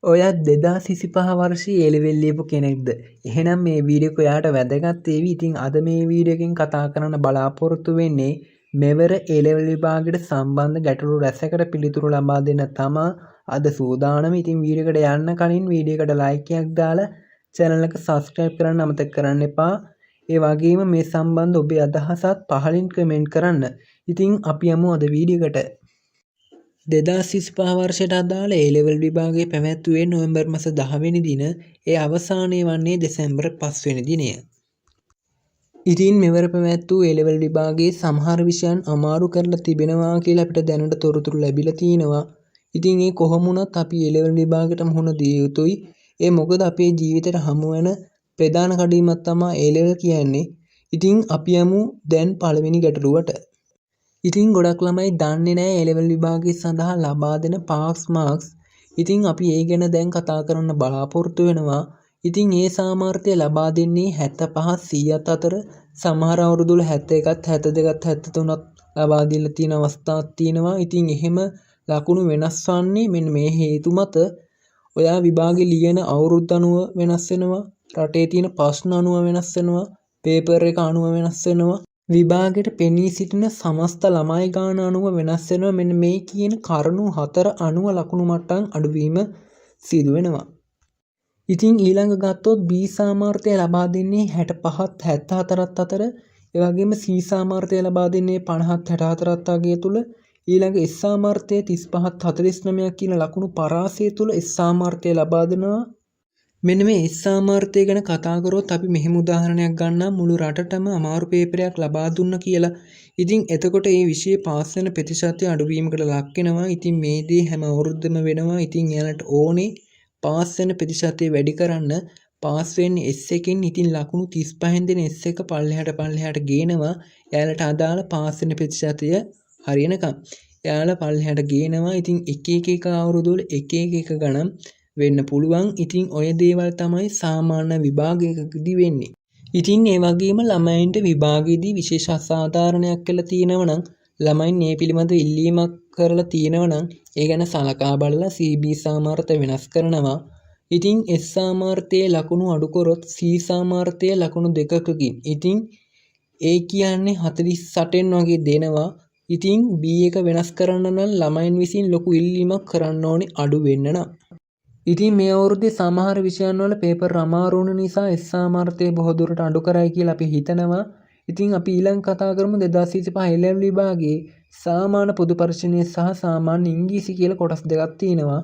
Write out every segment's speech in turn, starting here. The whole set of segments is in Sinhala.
ඔයත් 2025 වර්ෂයේ A-level ලියපු කෙනෙක්ද? එහෙනම් මේ වීඩියෝ එක ඔයාට වැදගත් වේවි. ඉතින් අද මේ වීඩියෝ එකෙන් කතා කරන්න බලාපොරොත්තු වෙන්නේ මෙවර A-level විභාගයට සම්බන්ධ ගැටලු රැසකට පිළිතුරු ලබා දෙන්න තමා අද සූදානම. ඉතින් වීඩියෝ එකට යන්න කලින් වීඩියෝ එකට ලයික් එකක් දාලා channel එක subscribe කරන්න අමතක කරන්න එපා. ඒ වගේම මේ සම්බන්ධ ඔබේ අදහසත් පහලින් කමෙන්ට් කරන්න. ඉතින් අපි යමු අද වීඩියෝ එකට. 2025 වර්ෂයට අදාළ A-level විභාගය පැවැත්වුවේ නොවැම්බර් මාස 10 වෙනි දින. ඒ අවසානය වන්නේ දෙසැම්බර් 5 වෙනි දිනය. ඉතින් මෙවර පැවැත් වූ A-level විභාගයේ සමහර විෂයන් අමාරු කරලා තිබෙනවා කියලා අපිට දැනට තොරතුරු ලැබිලා තිනවා. ඉතින් ඒ කොහොම වුණත් අපි A-level විභාගයට මුහුණ දිය යුතුයි. ඒ මොකද අපේ ජීවිතේට හමු වෙන ප්‍රධාන කඩීමක් තමයි A-level කියන්නේ. ඉතින් අපි යමු දැන් පළවෙනි ගැටලුවට. ඉතින් ගොඩක් ළමයි දන්නේ නැහැ A-level විභාගය සඳහා ලබා දෙන පාස් මාක්ස්. ඉතින් අපි ඒ ගැන දැන් කතා කරන්න බලාපොරොත්තු වෙනවා. ඉතින් ඒ සාමර්ථ්‍ය ලබා දෙන්නේ 75 100ත් අතර, සමහර අවුරුදු වල 71ත් 72ත් 73ත් ලබා දීලා තියෙන අවස්ථාවක් තියෙනවා. ඉතින් එහෙම ලකුණු වෙනස් වන්නේ මෙන්න මේ හේතු මත. ඔයා විභාගෙ ලියන අවුරුද්ද අනුව වෙනස් වෙනවා, රටේ තියෙන ප්‍රශ්න අනුව වෙනස් වෙනවා, පේපර් එක අනුව වෙනස් වෙනවා. විභාගයට පෙනී සිටින සමස්ත ළමයි ගාන අනුව වෙනස් වෙනවා. මෙන්න මේ කියන කරුණු 4 අනුව ලකුණු මට්ටම් අඩුවීම සිදු වෙනවා. ඉතින් ඊළඟ ගත්තොත් B සාමර්ථ්‍යය ලබා දෙන්නේ 65ත් 74ත් අතර, ඒ වගේම C සාමර්ථ්‍යය ලබා දෙන්නේ 50ත් 64ත් අගය තුල, ඊළඟ S සාමර්ථ්‍යය 35ත් 49ක් කියන ලකුණු පරාසය තුල S සාමර්ථ්‍යය ලබා දෙනවා. මෙන්න මේ S සාමර්ථ්‍යය ගැන කතා කරොත් අපි මෙහෙම උදාහරණයක් ගන්නම්. මුළු රටටම අමාරු පේපරයක් ලබා දුන්න කියලා. ඉතින් එතකොට මේ විෂය පාස් වෙන ප්‍රතිශතය අඩුවීමකට ලක් වෙනවා. ඉතින් මේ දේ හැම අවුරුද්දම වෙනවා. ඉතින් එයාලට ඕනේ පාස් වෙන ප්‍රතිශතය වැඩි කරන්න. පාස් වෙන්නේ S එකෙන්. ඉතින් ලකුණු 35න් දෙන S එක පල්ලෙහාට ගේනවා. එයාලට අදාළ පාස් වෙන ප්‍රතිශතය හරියනකම්. එයාලා පල්ලෙහාට ගේනවා. ඉතින් එක අවුරුදු වල එක ගණන් වෙන්න පුළුවන්. ඉතින් ඔය දේවල් තමයි සාමාන්‍ය විභාගයකදී වෙන්නේ. ඉතින් ඒ වගේම ළමයින්ට විභාගයේදී විශේෂ අසාධාරණයක් කියලා තියෙනවා නම්, ළමයින් මේ පිළිබඳව ඉල්ලීමක් කරලා තියෙනවා නම් ඒ ගැන සලකා බලලා CB සාමර්ථ්‍ය වෙනස් කරනවා. ඉතින් S සාමර්ථ්‍යයේ ලකුණු අඩු කරොත් C සාමර්ථ්‍යයේ ලකුණු 2කකින්. ඉතින් ඒ කියන්නේ 48න් වගේ දෙනවා. ඉතින් B එක වෙනස් කරන්න නම් ළමයින් විසින් ලොකු ඉල්ලීමක් කරන්න ඕනේ අඩු වෙන්න නම්. ඉතින් මේ අවුරුද්දේ සමහර විෂයන් වල පේපර් අමාරු වුණ නිසා S සාමර්ථ්‍යය බොහෝ දුරට අඩු කරයි කියලා අපි හිතනවා. ඉතින් අපි ඊළඟ කතා කරමු 2025 A-level විභාගයේ සාමාන්‍ය පොදු පරීක්ෂණය සහ සාමාන්‍ය ඉංග්‍රීසි කියලා කොටස් දෙකක් තියෙනවා.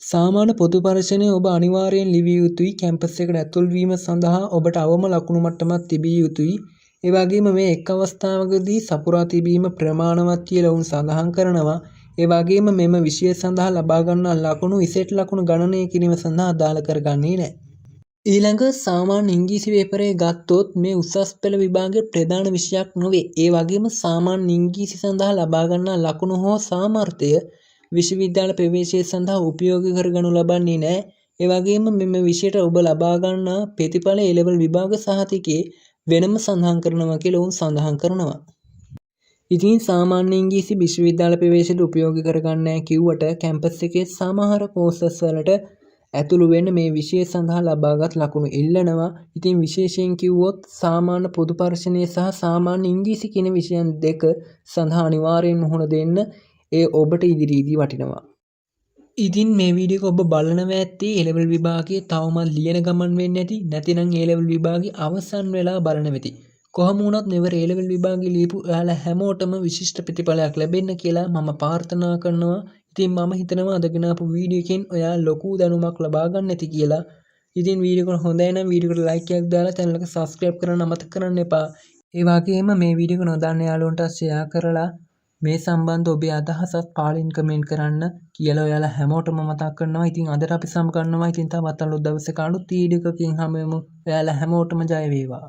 සාමාන්‍ය පොදු පරීක්ෂණය ඔබ අනිවාර්යයෙන් ලිවිය යුතුයි. කැම්පස් එකට ඇතුල් වීම සඳහා ඔබට අවම ලකුණු මට්ටමක් තිබිය යුතුයි. ඒ වගේම මේ එක් අවස්ථාවකදී සපුරා තිබීම ප්‍රමාණවත් කියලා උන් සඳහන් කරනවා. ඒ වගේම මෙම විෂය සඳහා ලබා ගන්නා ලකුණු ඉසෙට් ලකුණු ගණනය කිරීම සඳහා අදාළ කරගන්නේ නැහැ. ඊළඟ සාමාන්‍ය ඉංග්‍රීසි පේපරේ ගත්තොත් මේ උසස් පෙළ විභාගයේ ප්‍රධාන විෂයක් නොවේ. ඒ වගේම සාමාන්‍ය ඉංග්‍රීසි සඳහා ලබා ගන්නා ලකුණු හෝ සාමර්ථ්‍ය විශ්වවිද්‍යාල ප්‍රවේශය සඳහා උපයෝගී කරගනු ලබන්නේ නැහැ. ඒ වගේම මෙම විෂයට ඔබ ලබා ගන්නා ප්‍රතිඵල A-level විභාග සහතිකයේ වෙනම සඳහන් කරනවා කියලා උන් සඳහන් කරනවා. ඉතින් සාමාන්‍ය ඉංග්‍රීසි විශ්වවිද්‍යාල ප්‍රවේශයට උපයෝගී කරගන්නේ නැහැ කිව්වට කැම්පස් එකේ සමහර කෝසස් වලට ඇතුළු වෙන්න මේ විෂය සඳහා ලබාගත් ලකුණු ඉල්ලනවා. ඉතින් විශේෂයෙන් කිව්වොත් සාමාන්‍ය පොදු පරීක්ෂණය සහ සාමාන්‍ය ඉංග්‍රීසි කියන විෂයන් දෙක සඳහා අනිවාර්යෙන් මුහුණ දෙන්න. ඒ ඔබට ඉදිරියේදී වටිනවා. ඉතින් මේ වීඩියෝ එක ඔබ බලනවා ඇත්තේ A-level විභාගයේ තවමත් ලියන ගමන් වෙන්නේ නැතිනම් A-level විභාගයේ අවසන් වෙලා බලන වෙති. කොහොම වුණත් මෙවර A-level විභාගයේ ලියපු ඔයාලා හැමෝටම විශිෂ්ට ප්‍රතිඵලයක් ලැබෙන්න කියලා මම ප්‍රාර්ථනා කරනවා. ඉතින් මම හිතනවා අදගෙන ආපු වීඩියෝ එකෙන් ඔයා ලොකු දැනුමක් ලබා ගන්න ඇති කියලා. ඉතින් වීඩියෝ එක හොඳයි නම් වීඩියෝ එකට ලයික් එකක් දාලා channel එක subscribe කරන්න අමතක කරන්න එපා. ඒ වගේම මේ වීඩියෝ එක නොදන්න යාළුවන්ට share කරලා මේ සම්බන්ධ ඔබේ අදහසත් පාලින් කමෙන්ට් කරන්න කියලා ඔයාලා හැමෝටම මතක් කරනවා. ඉතින් අදට අපි සම ගන්නවා. ඉතින් තවත් අලුත් දවසක අලුත් වීඩියෝ එකකින් හමු වෙමු. ඔයාලා හැමෝටම ජය වේවා.